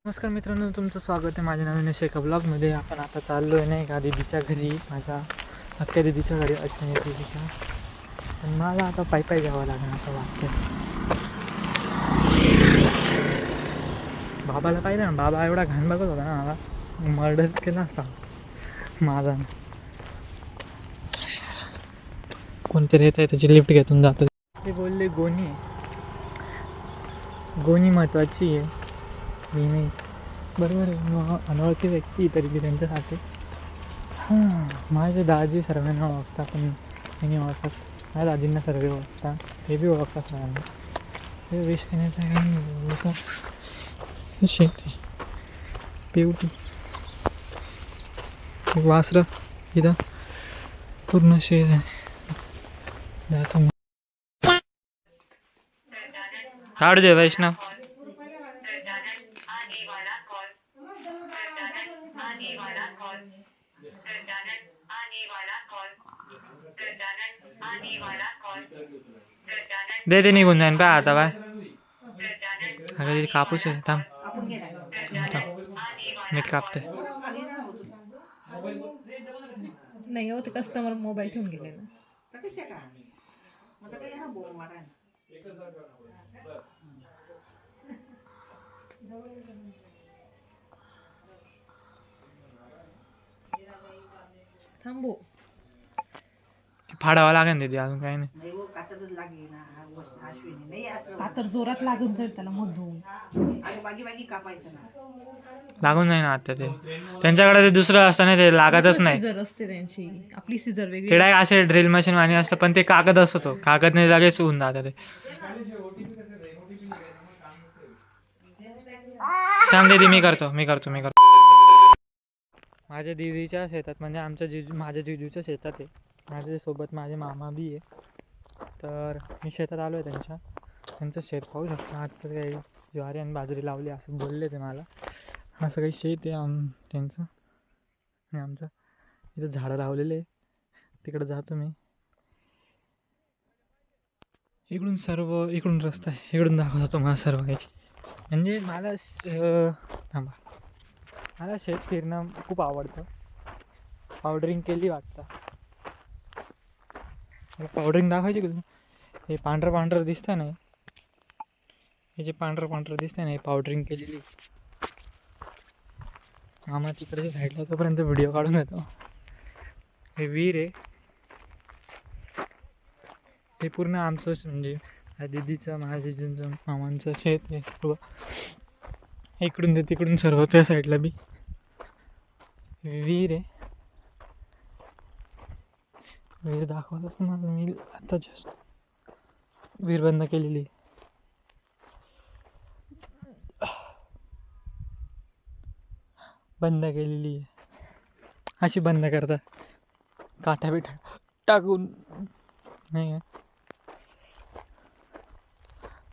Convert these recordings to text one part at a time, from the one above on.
नमस्कार मित्रांनो, तुमचं स्वागत आहे माझ्या नवीन एका ब्लॉगमध्ये. आपण आता चाललो आहे नाही का दीदीच्या घरी, माझ्या सख्या दीदीच्या घरी, अश्विनी दीदीच्या. पण मला आता पायी घ्यावं लागणार असं वाटतं. बाबाला पाहिलं ना, बाबा एवढा घाण बघत होता ना, मला मर्डर केला असता माझा. कोणतरी येत आहे, त्याची लिफ्ट घेतून जातो. ते बोलले गोणी महत्त्वाची आहे, मी नाही. बरोबर आहे, अनोळखी व्यक्ती तरी बी त्यांच्यासाठी. माझे दाजी सर्वांना ओळखतात, पण त्यांनी ओळखतात. माझ्या दाजींना सर्व ओळखतात, हे बी ओळखतात सर्वांना. हे विषय नाही काय शेत पिवटी वासरं इथं पूर्ण शेत आहे. जातो काढू दे वैष्णव. दे ते निघून जाईन पाय आता बाय. अगं कापूस आहे, थांब नीट कापते. नाही हो, ते कस्टमर मोबाईल ठेवून गेले ना. थांबू फाडावं लागेल दीदी, अजून काही नाही. कातर जोरात लागून जाईल त्याला मधून. लागून जाईल आता. ते त्यांच्याकडे ते दुसरं असतं ना, ते लागतच नाही. सीझर असते त्यांची, आपली सीझर वेगळी. ते डायरेक्ट असे ड्रिल मशीन वाणी असतं, पण ते कागद असतो, तो कागद नाही लगेच होऊन जातं. ते थांब दीदी, मी करतो. माझ्या दीदीच्या शेतात, म्हणजे माझ्या जिजूच्या शेतात आहे. माझ्यासोबत माझे मामा बी आहे. तर मी शेतात आलो आहे त्यांचं शेत पाहू शकता. आता काही ज्वारी आणि बाजरी लावली असं बोलले ते मला. असं काही शेत आहे त्यांचं. आणि आमचं इथं झाडं लावलेले आहे. तिकडं जातो मी. इकडून रस्ता आहे, इकडून दाखवतो मला सर्व काही. म्हणजे मला शेत फिरणं खूप आवडतं. पावडरिंग केली वाटतं. पावडरिंग दाखवायची का तुम्ही? हे पांढरं दिसतं नाही, हे जे पांढरं दिसतं नाही, पावडरिंग केलेली. मामा तिकडच्या साईडला तोपर्यंत व्हिडिओ काढून येतो. हे विहीर आहे, हे पूर्ण आमचंच, म्हणजे दीदीचं, माझ्या जिजूंचं, मामांचं शेत आहे सर्व. इकडून ते तिकडून सर्व त्या साईडला बी विहीर आहे. विहीर दाखवलं तुम्हाला मी आता. जस्ट विहीर बंद केलेली, आहे. अशी बंद करतात काठा बिठा टाकून, नाही का?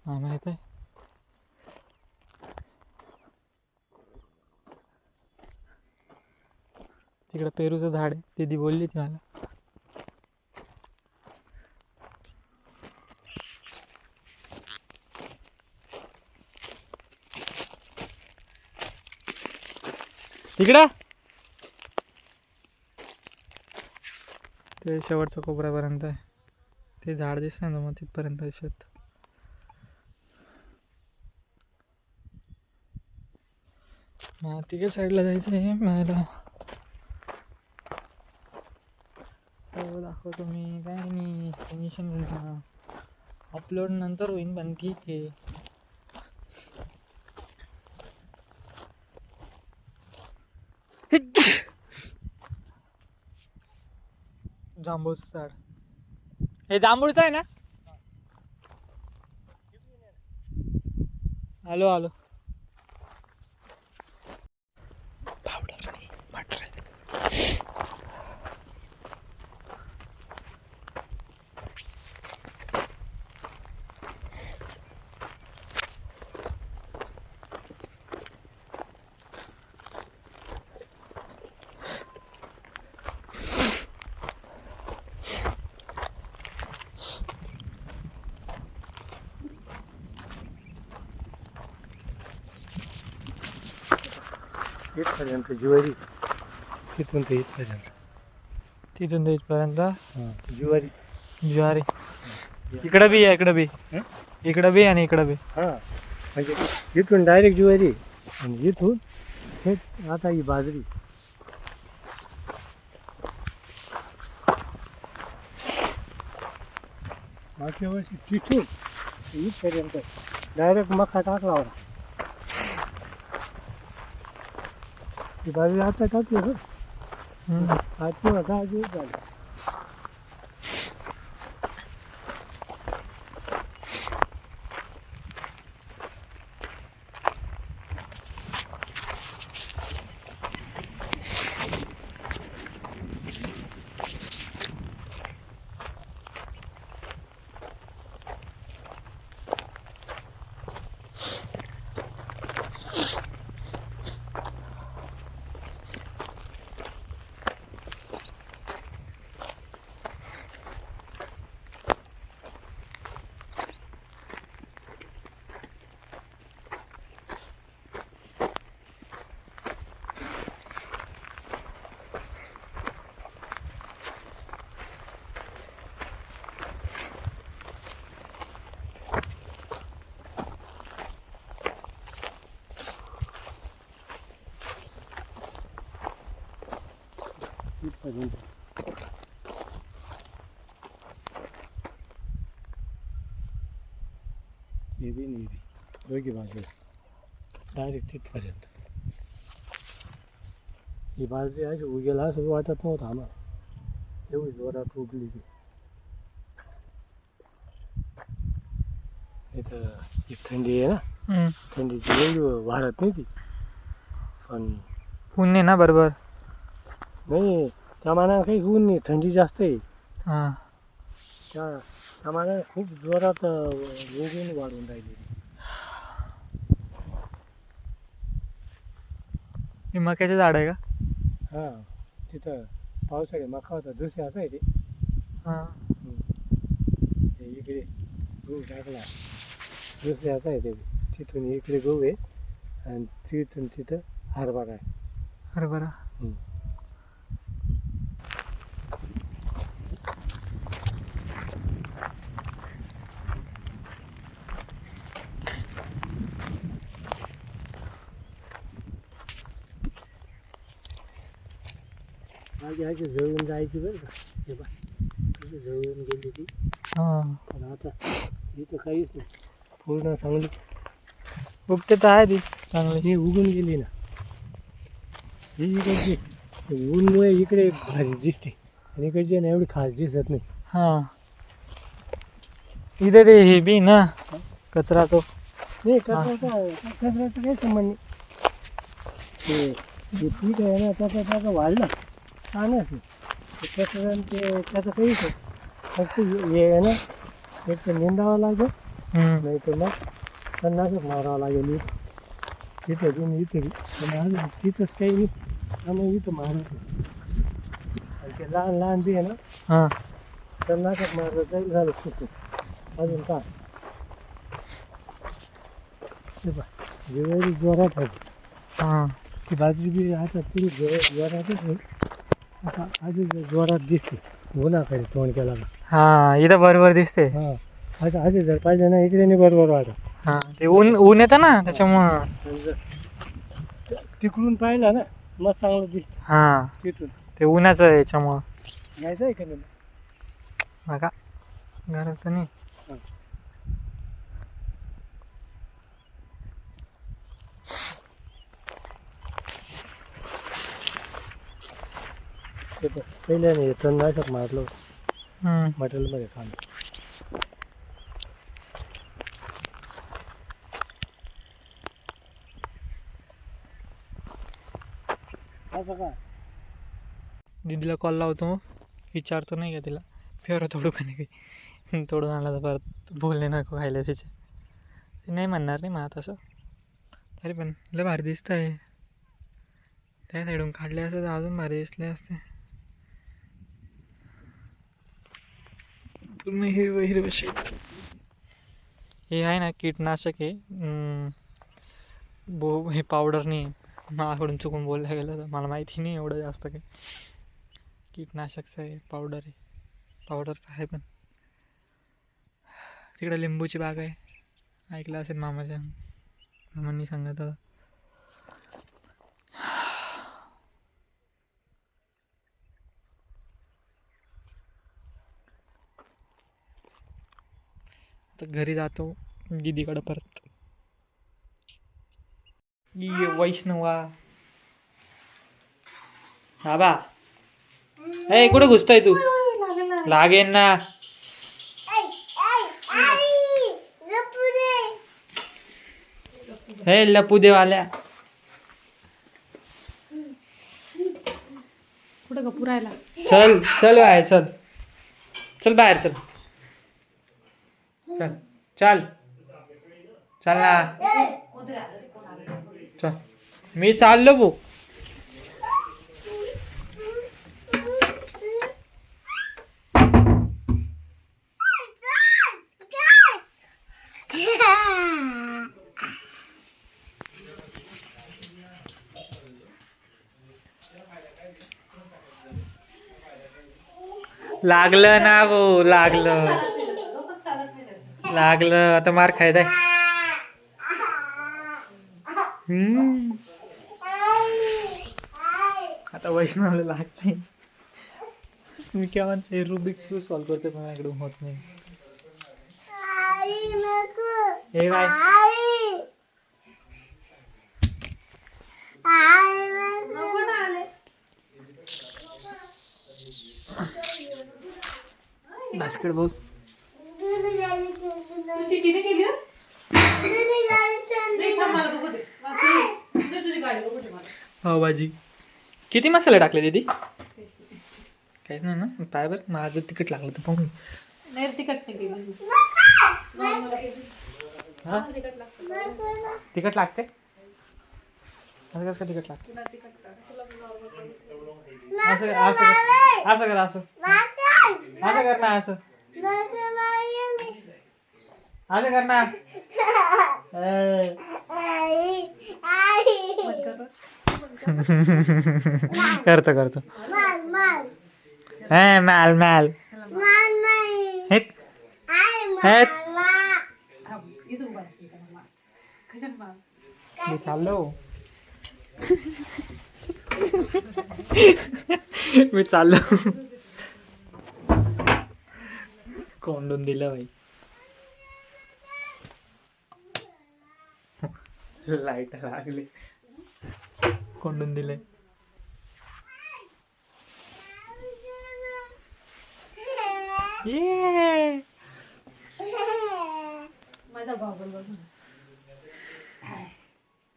मामा येत आहे. तिकडं पेरूचं झाड आहे, दीदी बोलली ती मला. तिकडं ते शेवटच्या कोपऱ्यापर्यंत आहे, ते झाड दिसत ना, मग तिथपर्यंत शेत. तिकडे साईडला जायचं आहे मला. सर्व दाखवतो मी, काय नाही टेन्शन घेऊन. अपलोड नंतर होईन, पण ठीक आहे. जांभूळचं झाड, हे जांभूळचं आहे ना? आलो. पावडर नाही, मटर. इथपर्यंत ज्वारी, तिथून ते इथपर्यंत. तिथून ते इथपर्यंत हां ज्वारी. ज्वारी. इकडं बी आहे, इकडं बी. हं? इकडं बी आणि इकडं बी. हां म्हणजे इथून डायरेक्ट ज्वारी आणि इथून हे आता ही बाजरी. मागच्या वर्षी तिथून इथपर्यंत डायरेक्ट मका टाकला होता. ती बाजरी आता टाकली हो. हम्म. आज किंवा 10 दिवस झाले. इथपर्यंत. हे बी नाही बी दोघी बाजूला डायरेक्ट तिथपर्यंत. ही बाजरी अशी उगेला असं वाटत नव्हतं आम्हाला, एवढी जोरात उगली ती. इथं ही थंडी आहे ना, हम्म. थंडीची एवढी वाढत नाही ती. पण ऊन आहे ना बरोबर. नाही त्या मानानं काही ऊन नाही, थंडी जास्त आहे. हां. त्या मानानं खूप जोरात ऊन वाढून राहिली. हे मक्याचे झाड आहे का? हां तिथं पावसाळी मका होता दुसरे असं आहे ते. हां. ते इकडे गहू टाकला दुसरे असं आहे ते. तिथून इकडे गहू आहे आणि तिथून तिथं हरभरा आहे. हरभरा. माझी आजी जळून जायची बरं का. हे बा कशी जळून गेली ती. हां. पण आता इथं काहीच नाही, पूर्ण चांगली उगते तर आहे ती चांगली. ही उगून गेली ना. ही इकडची ऊनमुळे इकडे भारी दिसते आणि इकडची ना एवढी खास दिसत नाही. हां. इथे ते हे बी ना कचरा तो. नाही कचऱ्याचा काही संबंध नाही. ते पीक आहे ना त्याचा वाढला छानच नाही. कचऱ्यानं ते त्याचं काहीच नाही. फक्त हे आहे ना एक तर निंदावं लागेल, हम्म. नाही तर मग तणनाशक मारावं लागेल. तिथं तुम्ही इथे पण अजून तिथंच काही नाही त्यामुळे इथं मारत नाही. आणि ते लहान लहान बी आहे ना हां. तणनाशक मारलं तरी झालं खूप. अजून काय ते बा ज्वारी जोरात आहे. हां. ती बाजरी बी आता पुरी जोरातच आहे. आता अजून जोरात दिसते उन्हाकडे तोंड केला का. हां. इथं बरोबर दिसते. हां आता असे जर पाहिजे ना इकडे नाही बरोबर वाटत. हां. ते ऊन येतं ना त्याच्यामुळं. आणि जर तिकडून पाहिलं ना मग चांगलं दिसतं. हां. तिथून ते उन्हाचं आहे याच्यामुळं. यायचं आहे का नाही. बघा गरज तर नाही. ते बघ, पहिल्याने तणनाशक मारलं हम्म. मटेरियलमध्ये खाणं. असं काय दीदीला कॉल लावतो, विचारतो नाही का तिला फेवर तोडू का नाही काही. तोडून आणला तर परत बोलले नको खायला त्याचे. ते नाही म्हणणार नाही मला तसं. तरी पण लय भारी दिसत आहे. त्या साईडून काढले असते तर अजून भारी दिसले असते. पूर्ण हिरवं हिरवं शेत. हे आहे ना कीटनाशक आहे. हे पावडर नाही माझ्याकडून चुकून बोलल्या गेलं तर मला माहिती नाही एवढं जास्त काही. कीटनाशकचं आहे, पावडर आहे, पावडरचं आहे पण. तिकडे लिंबूची बाग आहे, ऐकलं असेल मामांनी सांगत होतं. आता घरी जातो दीदीकडं परत. ये वैष्णवा बाबा, ए कुठे घुसतोय तू? लागेल ना. हे लपू दे वाल्या. कुठं गप्पू राहिला? चल चल बाहेर, चल चल बाहेर, चल चल चल चल ना. चल मी चाललो भाऊ. लागलं ना भाऊ, लागलं लागलं. आता मार खायदाय. आता वैष्णवला लागते. मी केव्हा रुबिक क्यूब सॉल्व करते पण माझ्याकडून होत नाही. हे काय बास्केटबॉल पावभाजी. किती मसाले टाकले दीदी? काहीच नाही ना. पाय बरं माझं तिखट लागलं तर पाहून. नाही तिखट नाही केली. हा तिखट लागते. असं कसं तिखट लागते? असं असं असं कर, असं असं कर ना, असं असं कर ना. करतो करतो. हा माल माल हेट हेट. मी चाललो. मी चाललो. कोंडून दिलं बाई. लाईट लागली, कोंडून दिले.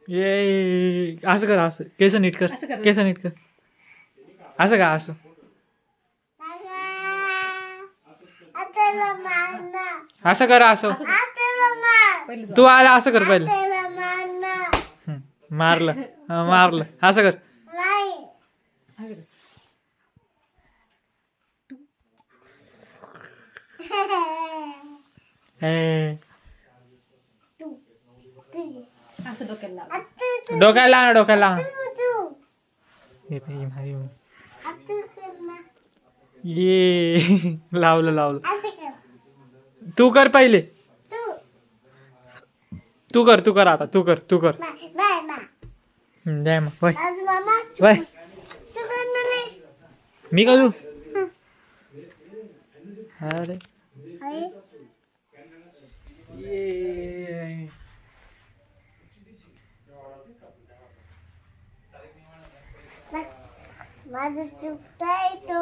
ये असं कर, असं केस नीट कर, केस नीट कर. असं का, असं असं कर, असं. तू आला असं कर पहिलं. मारलं मारलं. असं कर. डोक्याला लाव, डोक्याला लाव. ये लावलं लावलं. तू कर पहिले. तू कर, तू कर आता. तू कर, तू कर. द्या मग. वय वय मी करू. अरे ये माझं चुकतंय तो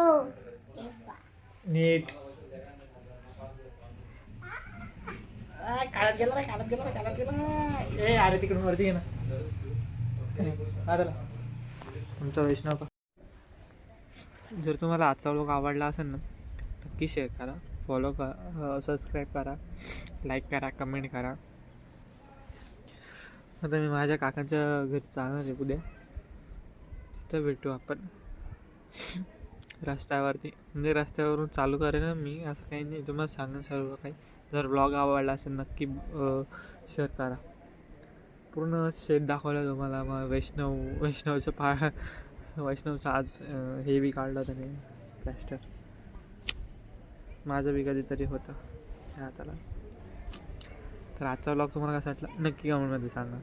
नीट. काढत गेला रे, काढत गेला रे, काढत गेला. ए अरे तिकडून वरती घे ना. तुमचा वैष्णव का. जर तुम्हाला आजचा व्लॉग आवडला असेल ना, नक्की शेअर करा, फॉलो करा, सबस्क्राईब करा, लाईक करा, कमेंट करा. आता मी माझ्या काकांच्या घरी जाणार आहे उद्या. तिथं भेटू आपण रस्त्यावरती. म्हणजे रस्त्यावरून चालू करेन ना मी, असं काही नाही. तुम्हाला सांगेन सर्व काही. जर ब्लॉग आवडला असेल नक्की शेअर करा. पूर्ण शेत दाखवलं तुम्हाला. मग वैष्णवचं आज हे बी काढलं त्याने प्लॅस्टर. माझं बी कधीतरी होतं ह्या हाताला. तर आजचा व्लॉग तुम्हाला कसा वाटला नक्की कमेंटमध्ये सांगा.